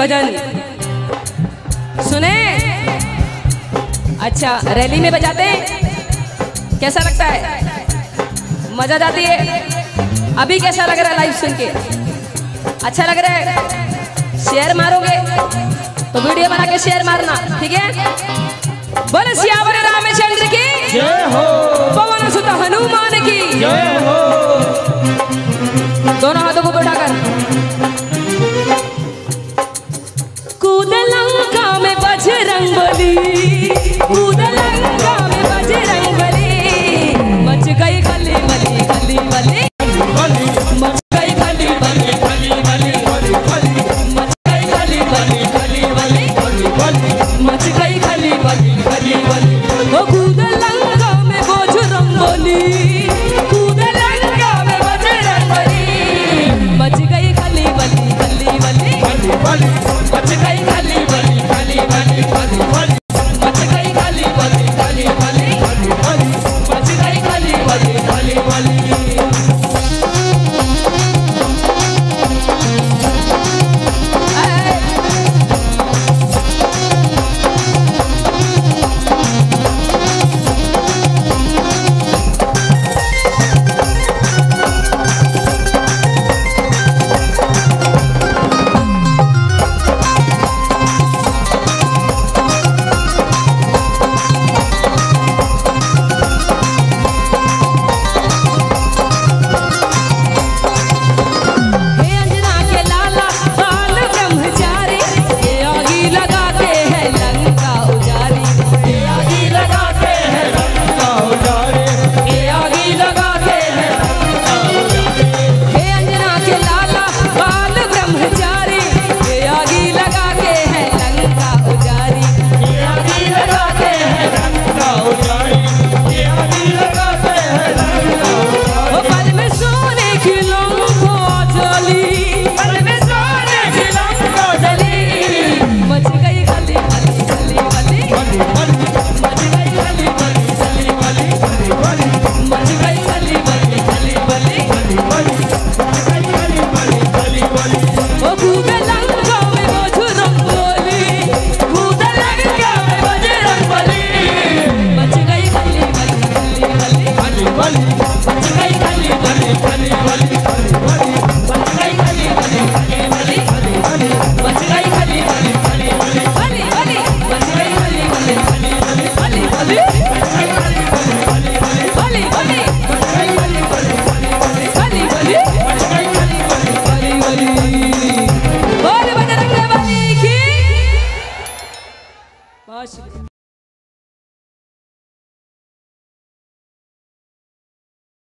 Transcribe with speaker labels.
Speaker 1: भजन सुने। अच्छा, रैली में बजाते हैं, कैसा लगता है? मजा जाती है? अभी कैसा लग रहा है लाइव सुन के? अच्छा लग रहा है? शेयर मारोगे तो वीडियो बना के शेयर मारना, ठीक है? बोले सियावर रामचंद्र की जय हो, पवन सुत हनुमान की जय हो। दोनों हाथों को उठाकर